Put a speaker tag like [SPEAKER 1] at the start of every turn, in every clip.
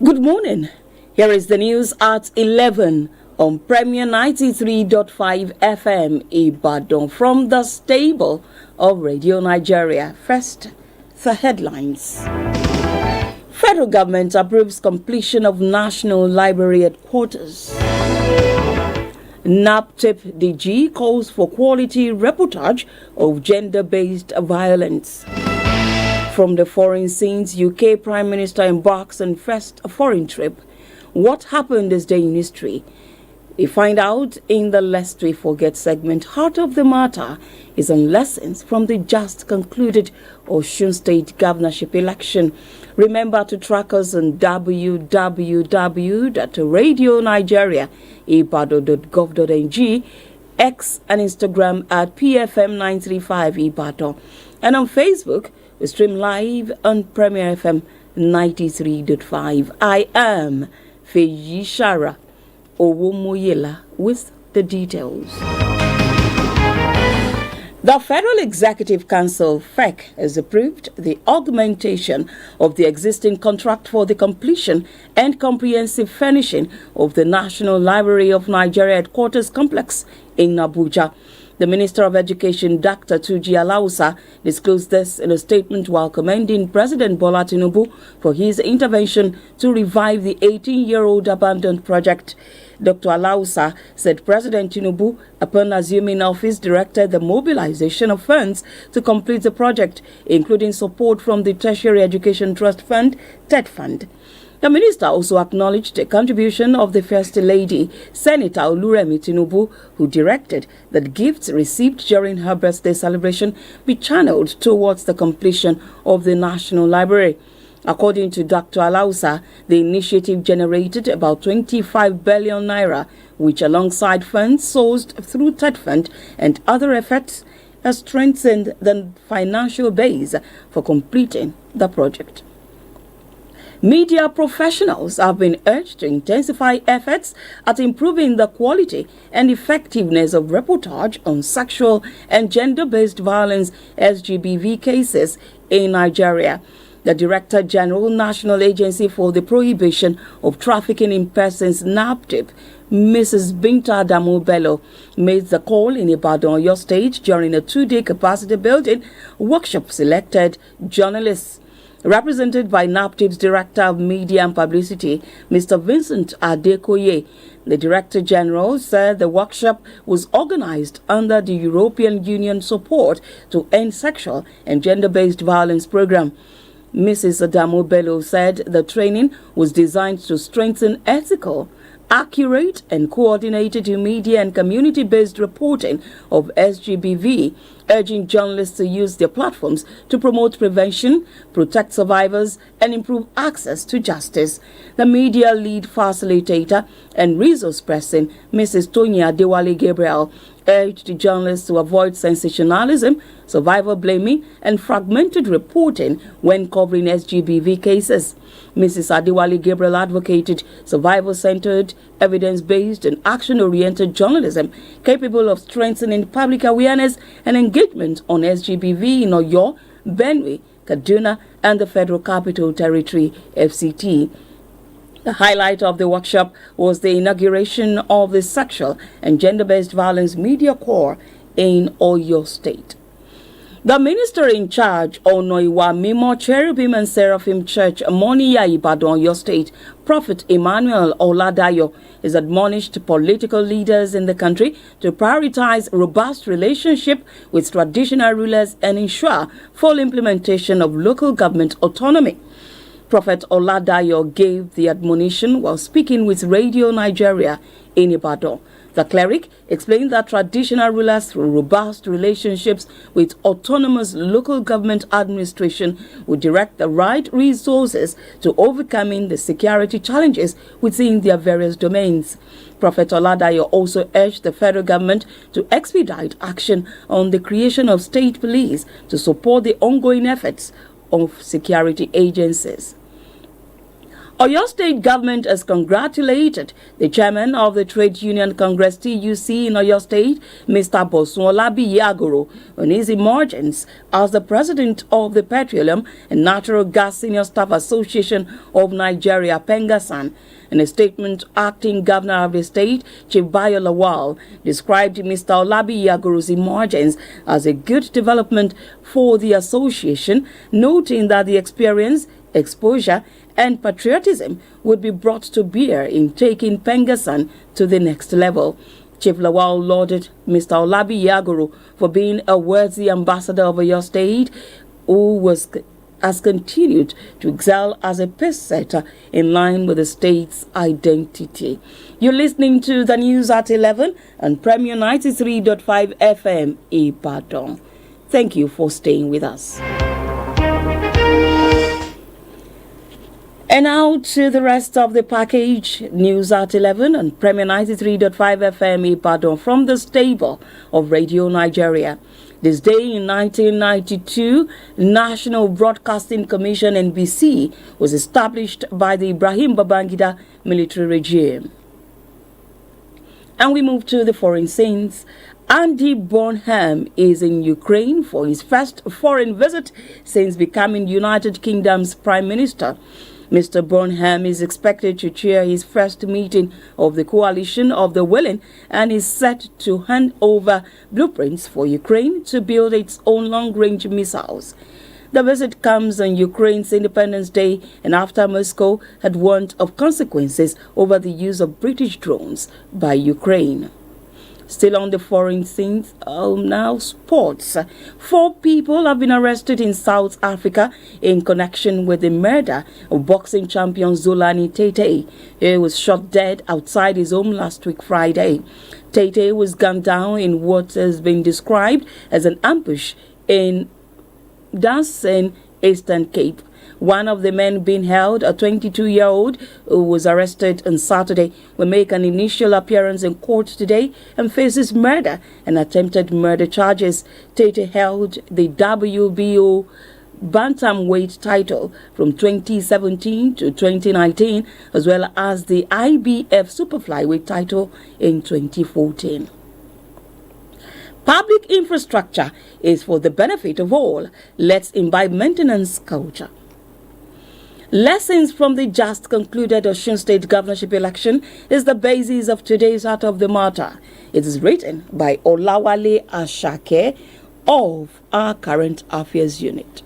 [SPEAKER 1] Good morning. Here is the news at 11 on Premier 93.5 FM Ibadan from the stable of Radio Nigeria. First, the headlines. Federal government approves completion of National Library headquarters. NAPTIP DG calls for quality reportage of gender-based violence. From the foreign scenes, UK Prime Minister embarks on first foreign trip. What happened this day in history? We find out in the Lest We Forget segment. Heart of the matter is on lessons from the just concluded Osun State governorship election. Remember to track us on www.radionigeriaibadan.gov.ng, X and Instagram at PFM935 Ibadan, and on Facebook we stream live on Premier FM 93.5. I am Feyi Shara Owomoyela with the details. The Federal Executive Council, FEC, has approved the augmentation of the existing contract for the completion and comprehensive furnishing of the National Library of Nigeria headquarters complex in Abuja. The Minister of Education, Dr. Tuji Alausa, disclosed this in a statement while commending President Bola Tinubu for his intervention to revive the 18-year-old abandoned project. Dr. Alausa said President Tinubu, upon assuming office, directed the mobilization of funds to complete the project, including support from the Tertiary Education Trust Fund, TED Fund. The minister also acknowledged the contribution of the First Lady, Senator Oluremi Tinubu, who directed that gifts received during her birthday celebration be channeled towards the completion of the National Library. According to Dr. Alausa, the initiative generated about 25 billion naira, which alongside funds sourced through TED Fund and other efforts has strengthened the financial base for completing the project. Media professionals have been urged to intensify efforts at improving the quality and effectiveness of reportage on sexual and gender-based violence (SGBV) cases in Nigeria. The Director General, National Agency for the Prohibition of Trafficking in Persons, NAPTIP, Mrs. Binta Adamu Bello, made the call in Ibadan, Oyo State, during a two-day capacity building workshop. Selected journalists, represented by NAPTIP's Director of Media and Publicity, Mr. Vincent Adekoye. The Director General said the workshop was organized under the European Union support to end sexual and gender-based violence program. Mrs. Adamu Bello said the training was designed to strengthen ethical, accurate and coordinated media and community-based reporting of SGBV, urging journalists to use their platforms to promote prevention, protect survivors, and improve access to justice. The media lead facilitator and resource person, Mrs. Tonya Dewale Gabriel, urged journalists to avoid sensationalism, survivor blaming, and fragmented reporting when covering SGBV cases. Mrs. Adewale Gabriel advocated survivor-centered, evidence-based, and action-oriented journalism capable of strengthening public awareness and engagement on SGBV in Oyo, Benue, Kaduna, and the Federal Capital Territory, FCT. The highlight of the workshop was the inauguration of the Sexual and Gender-Based Violence Media Corps in Oyo State. The minister in charge, Onoiwa Mimo Cherubim and Seraphim Church, Moniya Ibadan, Oyo State, Prophet Emmanuel Oladayo, has admonished political leaders in the country to prioritize robust relationship with traditional rulers and ensure full implementation of local government autonomy. Prophet Oladayo gave the admonition while speaking with Radio Nigeria in Ibadan. The cleric explained that traditional rulers, through robust relationships with autonomous local government administration, would direct the right resources to overcoming the security challenges within their various domains. Prophet Oladayo also urged the federal government to expedite action on the creation of state police to support the ongoing efforts of security agencies. Oyo State government has congratulated the chairman of the Trade Union Congress TUC in Oyo State, Mr. Bosun Olabiyi Agoro, on his emergence as the president of the Petroleum and Natural Gas Senior Staff Association of Nigeria, PENGASAN. In a statement, acting governor of the state, Chief Bayo Lawal, described Mr. Olabiyi Agoro's emergence as a good development for the association, noting that the experience, exposure, and patriotism would be brought to bear in taking PENGASAN to the next level. Chief Lawal lauded Mr. Olabiyi Agoro for being a worthy ambassador of your state, who has continued to excel as a pace setter in line with the state's identity. You're listening to the news at 11 on Premier 93.5 FM Ibadan. Thank you for staying with us. And now to the rest of the package. News at 11 on Premier 93.5 FM Ibadan from the stable of Radio Nigeria. This day in 1992, National Broadcasting Commission (NBC) was established by the Ibrahim Babangida military regime. And we move to the foreign scenes. Andy Burnham is in Ukraine for his first foreign visit since becoming United Kingdom's Prime Minister. Mr. Burnham is expected to chair his first meeting of the Coalition of the Willing and is set to hand over blueprints for Ukraine to build its own long-range missiles. The visit comes on Ukraine's Independence Day and after Moscow had warned of consequences over the use of British drones by Ukraine. Still on the foreign scenes, now sports. 4 people have been arrested in South Africa in connection with the murder of boxing champion Zolani Tete. He was shot dead outside his home last week Friday. Tete was gunned down in what has been described as an ambush in Danson, Eastern Cape. One of the men being held, a 22-year-old who was arrested on Saturday, will make an initial appearance in court today and faces murder and attempted murder charges. Tete held the WBO bantamweight title from 2017 to 2019, as well as the IBF superflyweight title in 2014. Public infrastructure is for the benefit of all. Let's imbibe maintenance culture. Lessons from the just concluded Osun State governorship election is the basis of today's Heart of the Matter. It is written by Olawale Ashake of our Current Affairs Unit.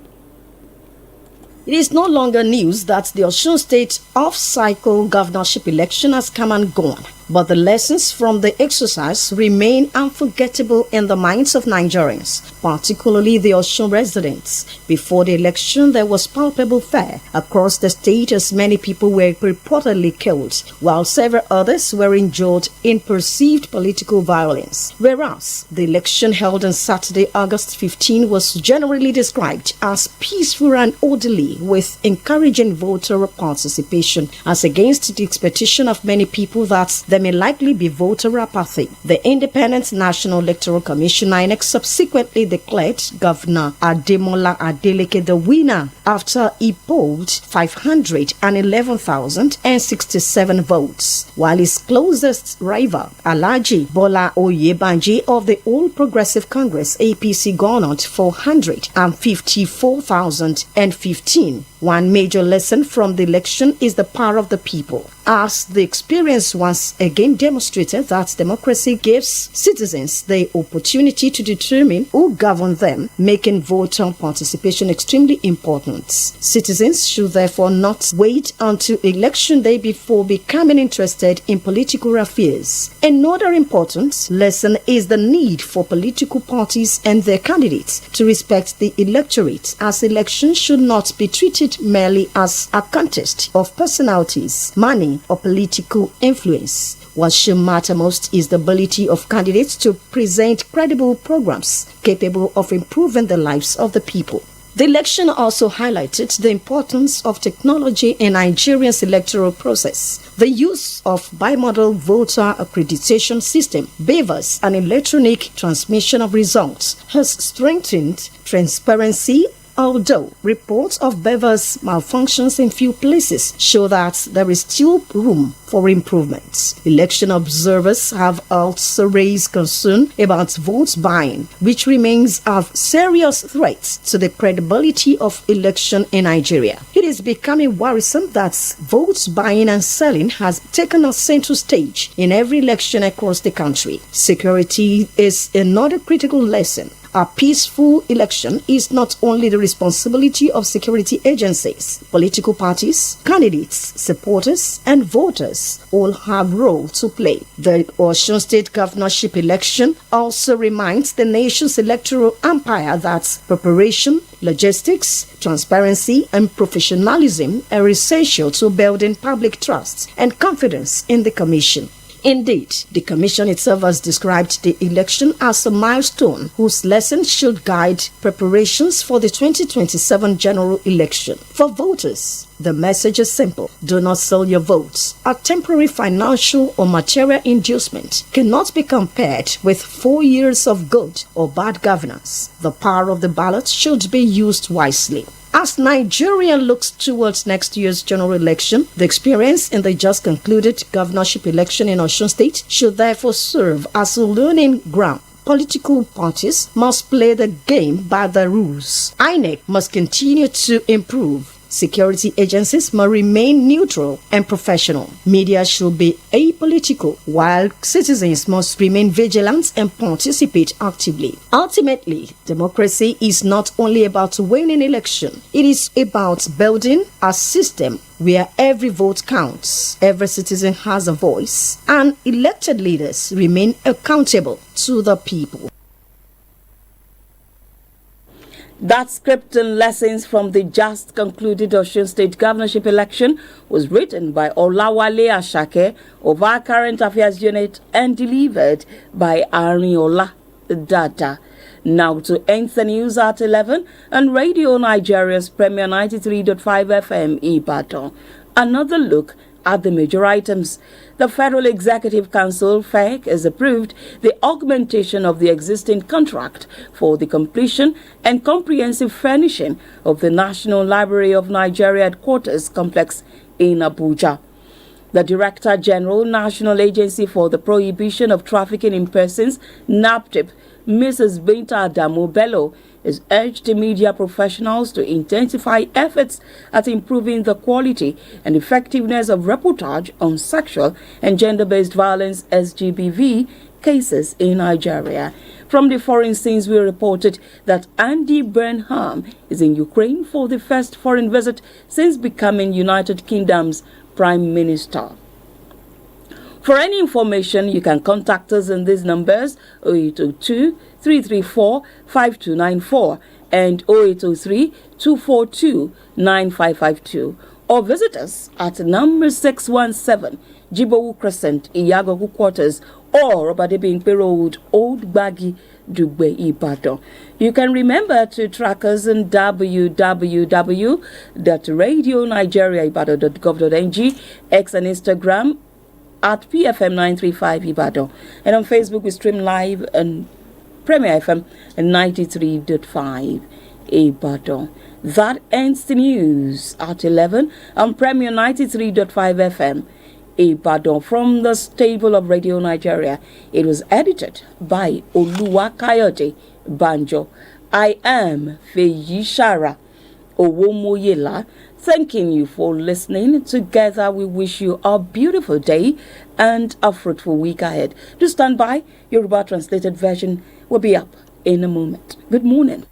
[SPEAKER 2] It is no longer news that the Osun State off-cycle governorship election has come and gone, but the lessons from the exercise remain unforgettable in the minds of Nigerians, particularly the Osun residents. Before the election, there was palpable fear across the state as many people were reportedly killed, while several others were injured in perceived political violence. Whereas the election held on Saturday, August 15, was generally described as peaceful and orderly, with encouraging voter participation, as against the expectation of many people that there may likely be voter apathy. The Independent National Electoral Commission (INEC) subsequently declared Governor Ademola Adeleke the winner after he polled 511,067 votes, while his closest rival, Alhaji Bola Oyebanji of the All Progressive Congress (APC) garnered 454,015. One major lesson from the election is the power of the people, as the experience once again demonstrated that democracy gives citizens the opportunity to determine who governs them, making voter participation extremely important. Citizens should therefore not wait until election day before becoming interested in political affairs. Another important lesson is the need for political parties and their candidates to respect the electorate, as elections should not be treated merely as a contest of personalities, money, or political influence. What should matter most is the ability of candidates to present credible programs capable of improving the lives of the people. The election also highlighted the importance of technology in Nigeria's electoral process. The use of bimodal voter accreditation system, BVAS, and electronic transmission of results has strengthened transparency Although reports of BEVA's malfunctions in few places show that there is still room for improvements, election observers have also raised concern about vote buying, which remains a serious threat to the credibility of election in Nigeria. It is becoming worrisome that vote buying and selling has taken a central stage in every election across the country. Security is another critical lesson. A peaceful election is not only the responsibility of security agencies, political parties, candidates, supporters, and voters all have a role to play. The Osun State governorship election also reminds the nation's electoral empire that preparation, logistics, transparency, and professionalism are essential to building public trust and confidence in the Commission. Indeed, the Commission itself has described the election as a milestone whose lessons should guide preparations for the 2027 general election. For voters, the message is simple. Do not sell your votes. A temporary financial or material inducement cannot be compared with 4 years of good or bad governance. The power of the ballot should be used wisely. As Nigeria looks towards next year's general election, the experience in the just concluded governorship election in Osun State should therefore serve as a learning ground. Political parties must play the game by the rules. INEC must continue to improve. Security agencies must remain neutral and professional. Media should be apolitical, while citizens must remain vigilant and participate actively. Ultimately, democracy is not only about winning election. It is about building a system where every vote counts, every citizen has a voice, and elected leaders remain accountable to the people.
[SPEAKER 1] That script and lessons from the just concluded Osun State governorship election was written by Olawale Asake of our current affairs unit and delivered by Arinola Dada. Now to end the news at 11 on Radio Nigeria's Premier 93.5 FM Ibadan. Another look at the major items. The Federal Executive Council, FEC, has approved the augmentation of the existing contract for the completion and comprehensive furnishing of the National Library of Nigeria Headquarters Complex in Abuja. The Director General, National Agency for the Prohibition of Trafficking in Persons, NAPTIP, Mrs. Binta Adamu Bello, has urged the media professionals to intensify efforts at improving the quality and effectiveness of reportage on sexual and gender-based violence (SGBV) cases in Nigeria. From the foreign scenes, we reported that Andy Burnham is in Ukraine for the first foreign visit since becoming United Kingdom's Prime Minister. For any information, you can contact us on these numbers 0802 334 5294 and 0803 242 9552, or visit us at number 617 Jibowu Crescent, Iyagoku Quarters, or Obadebimpe Road, Old Gbagi, Dugbe, Ibadan. You can remember to track us on www.radionigeriaibadan.gov.ng, X and Instagram at PFM935 Ibadan, and on Facebook we stream live on Premier FM 93.5 Ibadan. That ends the news at 11 on Premier 93.5 FM Ibadan. From the stable of Radio Nigeria, it was edited by Oluwakayode Banjo. I am Feyishara Owomoyela, thanking you for listening. Together we wish you a beautiful day and a fruitful week ahead. Do stand by. Yoruba translated version will be up in a moment. Good morning.